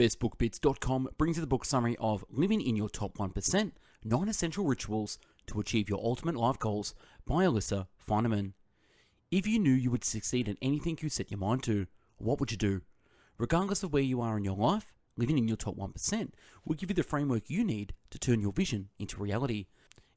bestbookbits.com brings you the book summary of Living in Your Top 1%, 9 Essential Rituals to Achieve Your Ultimate Life Goals by Alissa Finerman. If you knew you would succeed at anything you set your mind to, what would you do? Regardless of where you are in your life, Living in Your Top 1% will give you the framework you need to turn your vision into reality.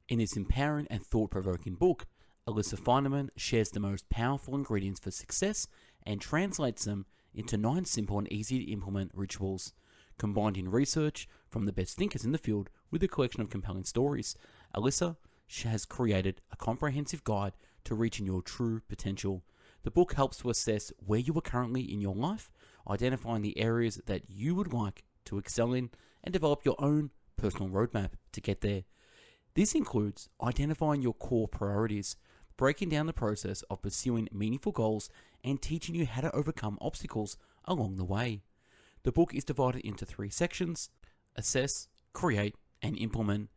In this empowering and thought-provoking book, Alissa Finerman shares the most powerful ingredients for success and translates them into 9 simple and easy to implement rituals, combined in research from the best thinkers in the field with a collection of compelling stories. Alissa has created a comprehensive guide to reaching your true potential. The book helps to assess where you are currently in your life, identifying the areas that you would like to excel in, and develop your own personal roadmap to get there. This includes identifying your core priorities, breaking down the process of pursuing meaningful goals, and teaching you how to overcome obstacles along the way. The book is divided into 3 sections: assess, create, and implement.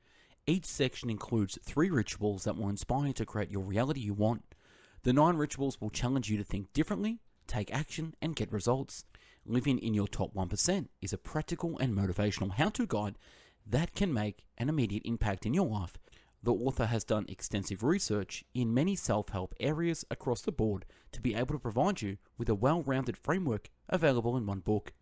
Each section includes 3 rituals that will inspire you to create your reality you want. The 9 rituals will challenge you to think differently, take action, and get results. Living in Your Top 1% is a practical and motivational how-to guide that can make an immediate impact in your life. The author has done extensive research in many self-help areas across the board to be able to provide you with a well-rounded framework available in one book.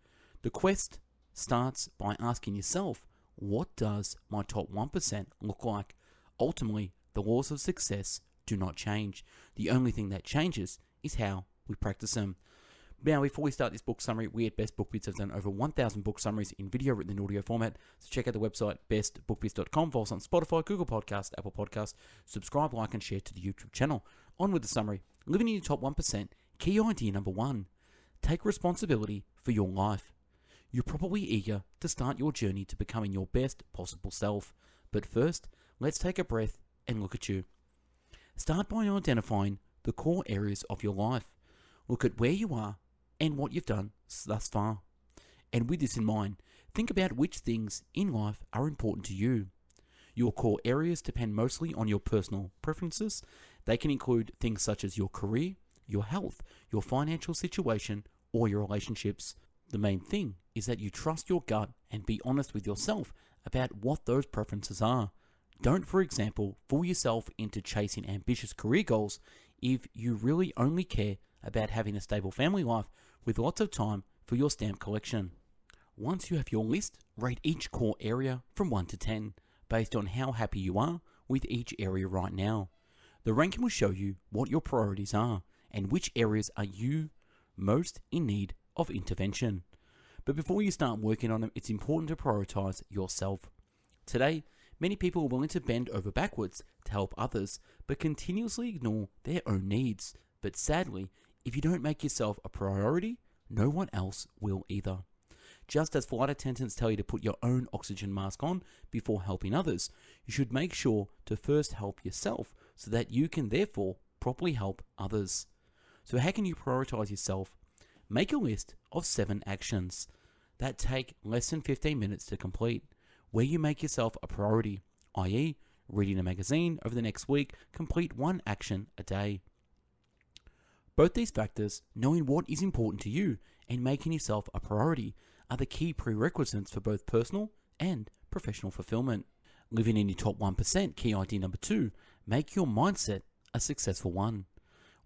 The quest starts by asking yourself, what does my top 1% look like? Ultimately, the laws of success do not change. The only thing that changes is how we practice them. Now, before we start this book summary, we at Best Book Bits have done over 1,000 book summaries in video, written in audio format. So check out the website bestbookbits.com, follow us on Spotify, Google Podcast, Apple Podcast. Subscribe, like, and share to the YouTube channel. On with the summary. Living in your top 1%. Key idea number 1. Take responsibility for your life. You're probably eager to start your journey to becoming your best possible self. But first, let's take a breath and look at you. Start by identifying the core areas of your life. Look at where you are and what you've done thus far. And with this in mind, think about which things in life are important to you. Your core areas depend mostly on your personal preferences. They can include things such as your career, your health, your financial situation, or your relationships. The main thing is that you trust your gut and be honest with yourself about what those preferences are. Don't, for example, fool yourself into chasing ambitious career goals if you really only care about having a stable family life with lots of time for your stamp collection. Once you have your list, rate each core area from 1 to 10 based on how happy you are with each area right now. The ranking will show you what your priorities are and which areas are you most in need of intervention. But before you start working on them, it's important to prioritize yourself. Today, many people are willing to bend over backwards to help others, but continuously ignore their own needs. But sadly, if you don't make yourself a priority, no one else will either. Just as flight attendants tell you to put your own oxygen mask on before helping others, you should make sure to first help yourself so that you can therefore properly help others. So how can you prioritize yourself? Make a list of 7 actions that take less than 15 minutes to complete, where you make yourself a priority, i.e., reading a magazine over the next week, complete 1 action a day. Both these factors, knowing what is important to you and making yourself a priority, are the key prerequisites for both personal and professional fulfillment. Living in your top 1%, key idea number 2, make your mindset a successful one.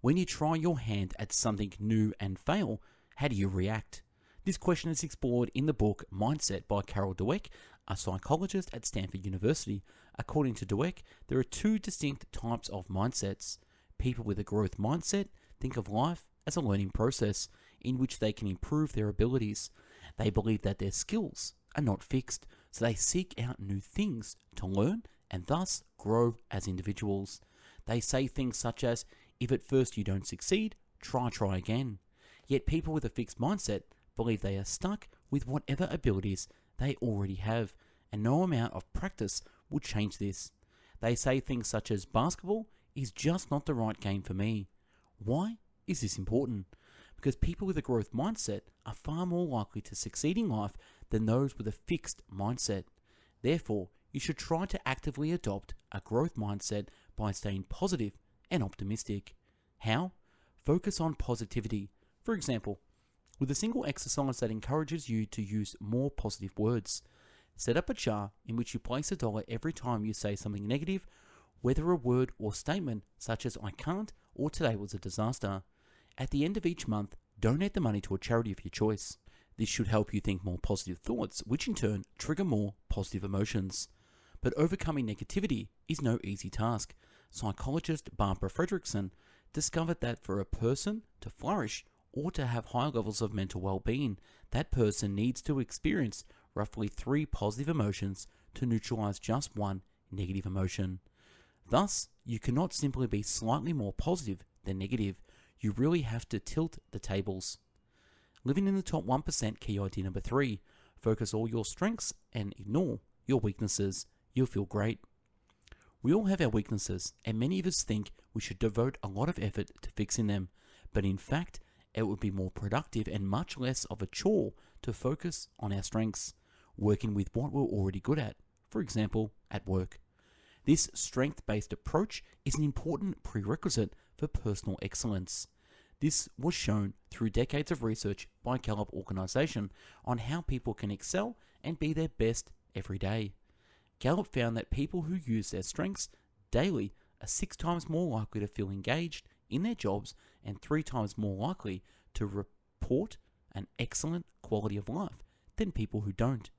When you try your hand at something new and fail, how do you react? This question is explored in the book Mindset by Carol Dweck, a psychologist at Stanford University. According to Dweck, there are 2 distinct types of mindsets. People with a growth mindset think of life as a learning process in which they can improve their abilities. They believe that their skills are not fixed, so they seek out new things to learn and thus grow as individuals. They say things such as, if at first you don't succeed, try again. Yet people with a fixed mindset believe they are stuck with whatever abilities they already have, and no amount of practice will change this. They say things such as, basketball is just not the right game for me. Why is this important? Because people with a growth mindset are far more likely to succeed in life than those with a fixed mindset. Therefore, you should try to actively adopt a growth mindset by staying positive and optimistic. How? Focus on positivity. For example, with a single exercise that encourages you to use more positive words. Set up a jar in which you place $1 every time you say something negative, whether a word or statement such as "I can't" or "today was a disaster." At the end of each month, donate the money to a charity of your choice. This should help you think more positive thoughts, which in turn trigger more positive emotions. But overcoming negativity is no easy task. Psychologist Barbara Fredrickson discovered that for a person to flourish or to have high levels of mental well-being, that person needs to experience roughly 3 positive emotions to neutralize just 1 negative emotion. Thus, you cannot simply be slightly more positive than negative. You really have to tilt the tables. Living in the top 1%, key idea number 3. Focus all your strengths and ignore your weaknesses. You'll feel great. We all have our weaknesses, and many of us think we should devote a lot of effort to fixing them. But in fact, it would be more productive and much less of a chore to focus on our strengths, working with what we're already good at, for example, at work. This strength-based approach is an important prerequisite for personal excellence. This was shown through decades of research by Gallup organization on how people can excel and be their best every day. Gallup found that people who use their strengths daily are 6 times more likely to feel engaged in their jobs and 3 times more likely to report an excellent quality of life than people who don't.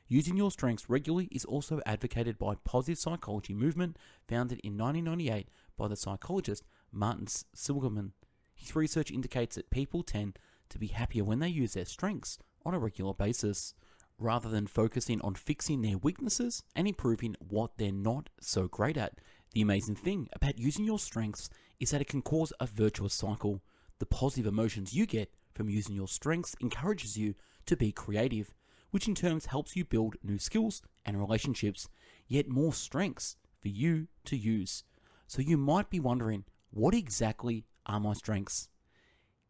Using your strengths regularly is also advocated by positive psychology movement founded in 1998 by the psychologist Martin Seligman. His research indicates that people tend to be happier when they use their strengths on a regular basis, rather than focusing on fixing their weaknesses and improving what they're not so great at. The amazing thing about using your strengths is that it can cause a virtuous cycle. The positive emotions you get from using your strengths encourages you to be creative, which in turn helps you build new skills and relationships, yet more strengths for you to use. So you might be wondering, what exactly are my strengths?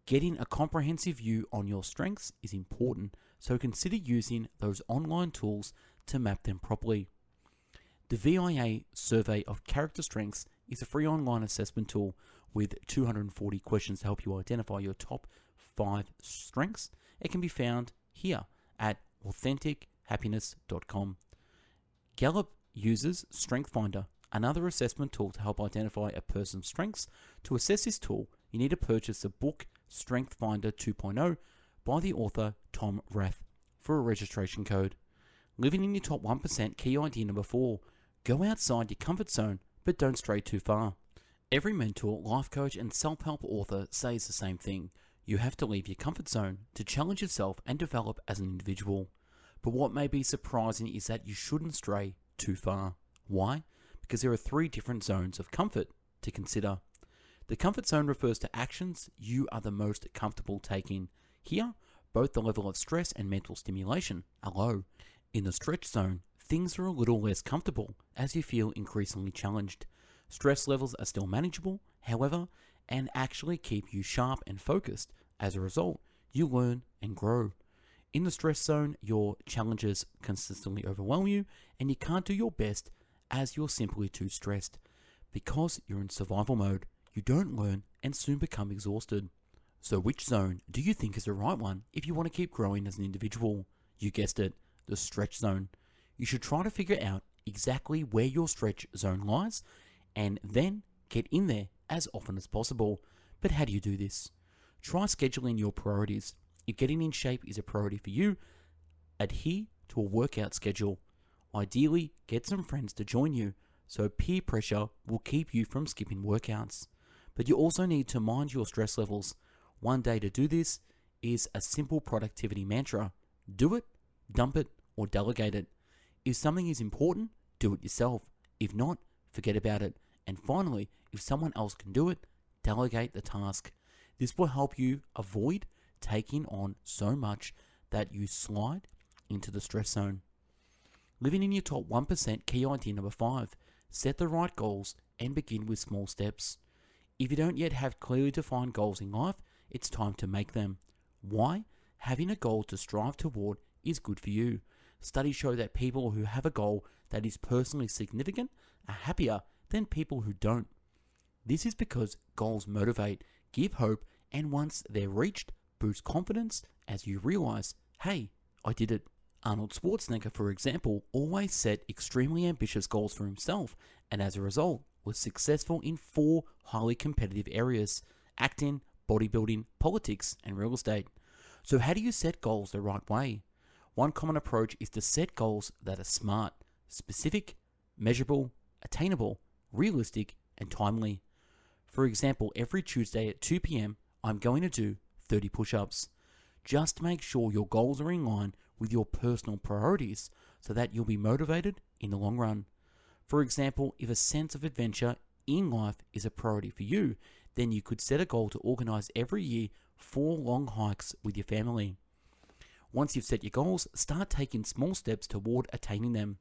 Getting a comprehensive view on your strengths is important, so consider using those online tools to map them properly. The VIA Survey of Character Strengths is a free online assessment tool with 240 questions to help you identify your top 5 strengths. It can be found here at AuthenticHappiness.com. Gallup uses Strength Finder, another assessment tool to help identify a person's strengths. To assess this tool, you need to purchase the book Strength Finder 2.0 by the author Tom Rath for a registration code. Living in your top 1%, key idea number 4. Go outside your comfort zone, but don't stray too far. Every mentor, life coach, and self-help author says the same thing. You have to leave your comfort zone to challenge yourself and develop as an individual. But what may be surprising is that you shouldn't stray too far. Why? Because there are 3 different zones of comfort to consider. The comfort zone refers to actions you are the most comfortable taking. Here, both the level of stress and mental stimulation are low. In the stretch zone, things are a little less comfortable as you feel increasingly challenged. Stress levels are still manageable, however, and actually keep you sharp and focused. As a result, you learn and grow. In the stress zone, your challenges consistently overwhelm you, and you can't do your best as you're simply too stressed. Because you're in survival mode, you don't learn and soon become exhausted. So which zone do you think is the right one if you want to keep growing as an individual? You guessed it, the stretch zone. You should try to figure out exactly where your stretch zone lies and then get in there as often as possible. But how do you do this? Try scheduling your priorities. If getting in shape is a priority for you, adhere to a workout schedule. Ideally, get some friends to join you, so peer pressure will keep you from skipping workouts. But you also need to mind your stress levels. One day to do this is a simple productivity mantra. Do it, dump it, or delegate it. If something is important, do it yourself. If not, forget about it. And finally, if someone else can do it, delegate the task. This will help you avoid taking on so much that you slide into the stress zone. Living in your top 1%, key idea number 5. Set the right goals and begin with small steps. If you don't yet have clearly defined goals in life, it's time to make them. Why? Having a goal to strive toward is good for you. Studies show that people who have a goal that is personally significant are happier than people who don't. This is because goals motivate, give hope, and once they're reached, boost confidence as you realize, hey, I did it. Arnold Schwarzenegger, for example, always set extremely ambitious goals for himself, and as a result, was successful in 4 highly competitive areas: acting, bodybuilding, politics, and real estate. So how do you set goals the right way? One common approach is to set goals that are smart, specific, measurable, attainable, realistic, and timely. For example, every Tuesday at 2 p.m, I'm going to do 30 push-ups. Just make sure your goals are in line with your personal priorities so that you'll be motivated in the long run. For example, if a sense of adventure in life is a priority for you, then you could set a goal to organize every year 4 long hikes with your family. Once you've set your goals, start taking small steps toward attaining them.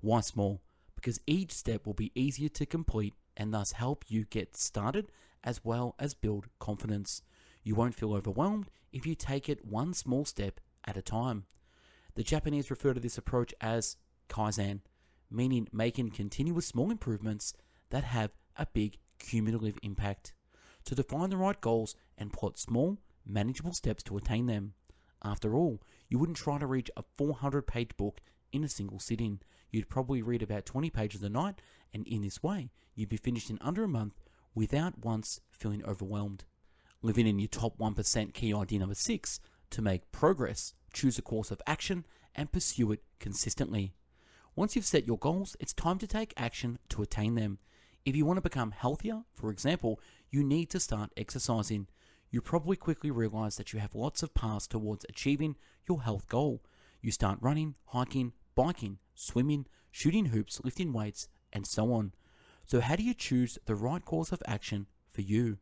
Why small? Because each step will be easier to complete and thus help you get started as well as build confidence. You won't feel overwhelmed if you take it one small step at a time. The Japanese refer to this approach as kaizen, meaning making continuous small improvements that have a big cumulative impact. To define the right goals and plot small, manageable steps to attain them. After all, you wouldn't try to read a 400-page book in a single sitting. You'd probably read about 20 pages a night, and in this way, you'd be finished in under a month without once feeling overwhelmed. Living in your top 1% key idea number 6, to make progress, choose a course of action and pursue it consistently. Once you've set your goals, it's time to take action to attain them. If you want to become healthier, for example, you need to start exercising. You probably quickly realize that you have lots of paths towards achieving your health goal. You start running, hiking, biking, swimming, shooting hoops, lifting weights, and so on. So how do you choose the right course of action for you?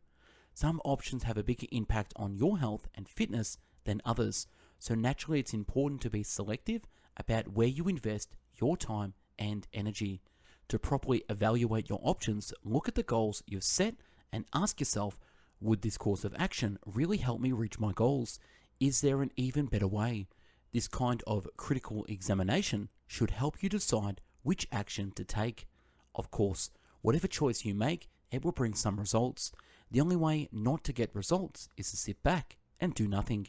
Some options have a bigger impact on your health and fitness than others, so naturally it's important to be selective about where you invest your time and energy. To properly evaluate your options, look at the goals you've set and ask yourself, would this course of action really help me reach my goals? Is there an even better way? This kind of critical examination should help you decide which action to take. Of course, whatever choice you make, it will bring some results. The only way not to get results is to sit back and do nothing.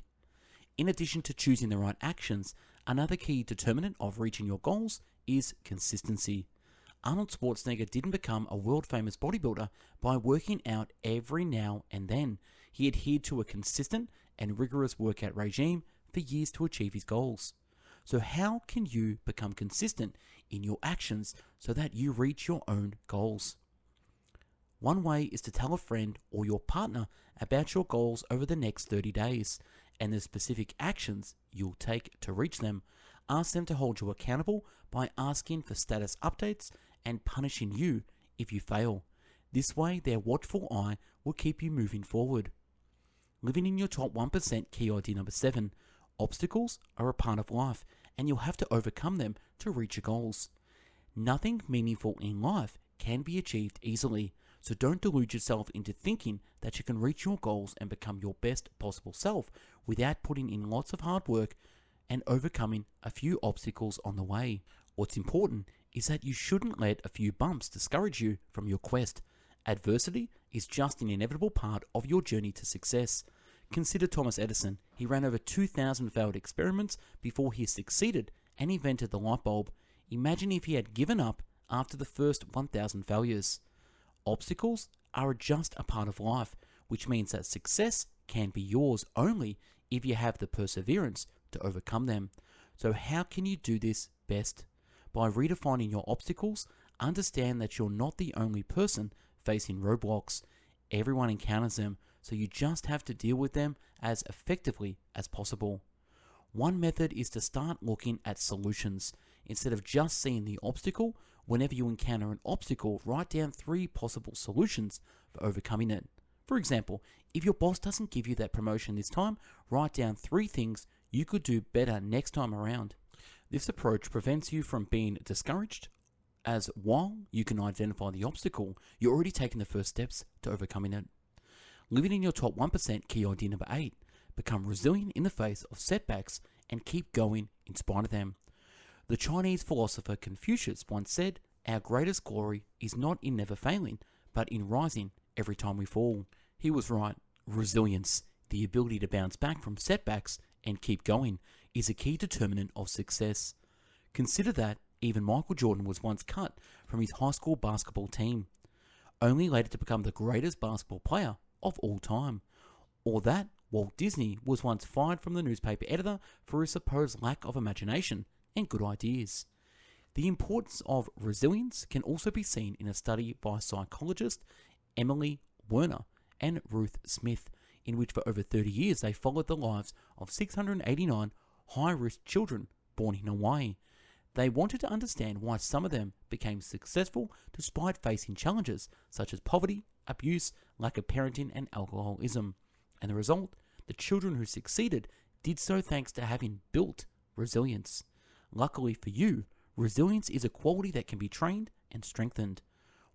In addition to choosing the right actions, another key determinant of reaching your goals is consistency. Arnold Schwarzenegger didn't become a world-famous bodybuilder by working out every now and then. He adhered to a consistent and rigorous workout regime for years to achieve his goals. So how can you become consistent in your actions so that you reach your own goals? One way is to tell a friend or your partner about your goals over the next 30 days and the specific actions you'll take to reach them. Ask them to hold you accountable by asking for status updates and punishing you if you fail. This way, their watchful eye will keep you moving forward. Living in your top 1% key idea number 7. Obstacles are a part of life, and you'll have to overcome them to reach your goals. Nothing meaningful in life can be achieved easily, so don't delude yourself into thinking that you can reach your goals and become your best possible self without putting in lots of hard work and overcoming a few obstacles on the way. What's important is that you shouldn't let a few bumps discourage you from your quest. Adversity is just an inevitable part of your journey to success. Consider Thomas Edison. He ran over 2,000 failed experiments before he succeeded and invented the light bulb. Imagine if he had given up after the first 1,000 failures. Obstacles are just a part of life, which means that success can be yours only if you have the perseverance to overcome them. So how can you do this best? By redefining your obstacles, understand that you're not the only person facing roadblocks. Everyone encounters them, so you just have to deal with them as effectively as possible. One method is to start looking at solutions. Instead of just seeing the obstacle, whenever you encounter an obstacle, write down 3 possible solutions for overcoming it. For example, if your boss doesn't give you that promotion this time, write down 3 things you could do better next time around. This approach prevents you from being discouraged, as while you can identify the obstacle, you're already taking the first steps to overcoming it. Living in your top 1% key idea number 8. Become resilient in the face of setbacks and keep going in spite of them. The Chinese philosopher Confucius once said, "Our greatest glory is not in never failing, but in rising every time we fall." He was right. Resilience The ability to bounce back from setbacks and keep going is a key determinant of success. Consider that even Michael Jordan was once cut from his high school basketball team, only later to become the greatest basketball player of all time. Or that Walt Disney was once fired from the newspaper editor for his supposed lack of imagination and good ideas. The importance of resilience can also be seen in a study by psychologist Emily Werner and Ruth Smith, in which for over 30 years they followed the lives of 689 high-risk children born in Hawaii. They wanted to understand why some of them became successful despite facing challenges such as poverty, abuse, lack of parenting, and alcoholism. And the result, the children who succeeded did so thanks to having built resilience. Luckily for you, resilience is a quality that can be trained and strengthened.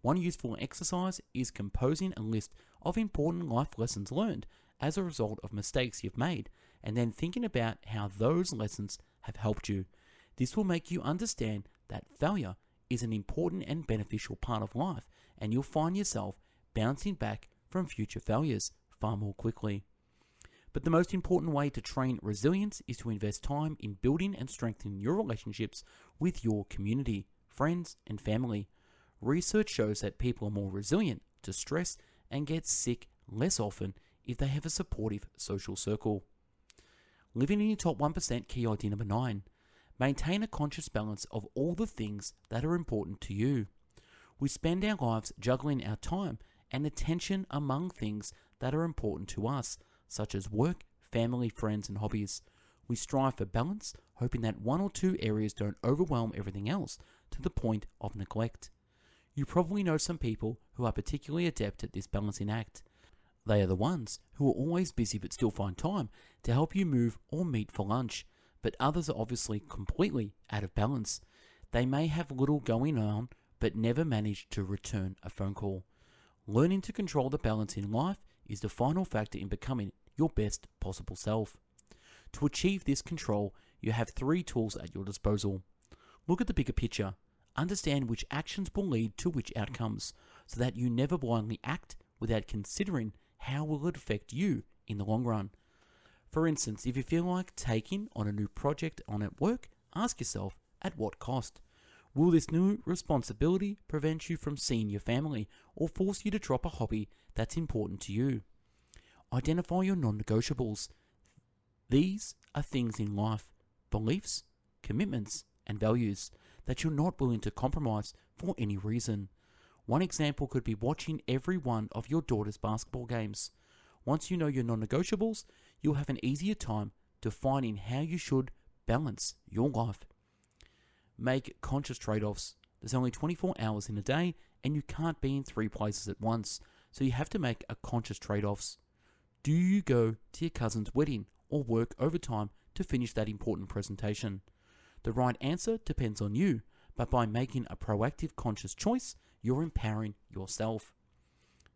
One useful exercise is composing a list of important life lessons learned as a result of mistakes you've made, and then thinking about how those lessons have helped you. This will make you understand that failure is an important and beneficial part of life, and you'll find yourself bouncing back from future failures far more quickly. But the most important way to train resilience is to invest time in building and strengthening your relationships with your community, friends, and family. Research shows that people are more resilient to stress and get sick less often if they have a supportive social circle. Living in your top 1% key idea number 9. Maintain a conscious balance of all the things that are important to you. We spend our lives juggling our time and attention among things that are important to us, such as work, family, friends, and hobbies. We strive for balance, hoping that one or two areas don't overwhelm everything else to the point of neglect. You probably know some people who are particularly adept at this balancing act. They are the ones who are always busy but still find time to help you move or meet for lunch, but others are obviously completely out of balance. They may have little going on but never manage to return a phone call. Learning to control the balance in life is the final factor in becoming your best possible self. To achieve this control, you have 3 tools at your disposal. Look at the bigger picture. Understand which actions will lead to which outcomes, so that you never blindly act without considering how will it affect you in the long run. For instance, if you feel like taking on a new project on at work, ask yourself, at what cost? Will this new responsibility prevent you from seeing your family or force you to drop a hobby that's important to you? Identify your non-negotiables. These are things in life, beliefs, commitments, and values that you're not willing to compromise for any reason. One example could be watching every one of your daughter's basketball games. Once you know your non-negotiables, you'll have an easier time defining how you should balance your life. Make conscious trade-offs. There's only 24 hours in a day, and you can't be in 3 places at once, so you have to make a conscious trade-offs. Do you go to your cousin's wedding or work overtime to finish that important presentation? The right answer depends on you, but by making a proactive conscious choice, you're empowering yourself.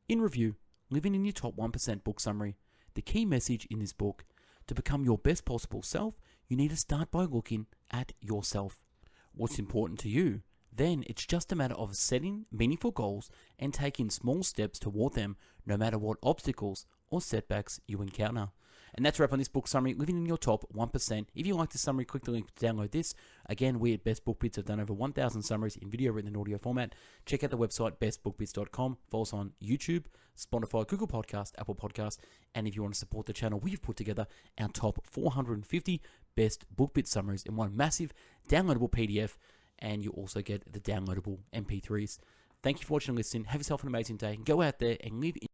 In review, Living in Your Top 1% book summary. The key message in this book: to become your best possible self, you need to start by looking at yourself. What's important to you? Then it's just a matter of setting meaningful goals and taking small steps toward them, no matter what obstacles or setbacks you encounter. And that's a wrap on this book summary, Living in Your Top 1%. If you like this summary, click the link to download this. Again, we at Best Book Bits have done over 1,000 summaries in video, written, and audio format. Check out the website, bestbookbits.com. Follow us on YouTube, Spotify, Google Podcast, Apple Podcast. And if you want to support the channel, we've put together our top 450 Best Book Bits summaries in one massive downloadable PDF. And you also get the downloadable MP3s. Thank you for watching and listening. Have yourself an amazing day. Go out there and live in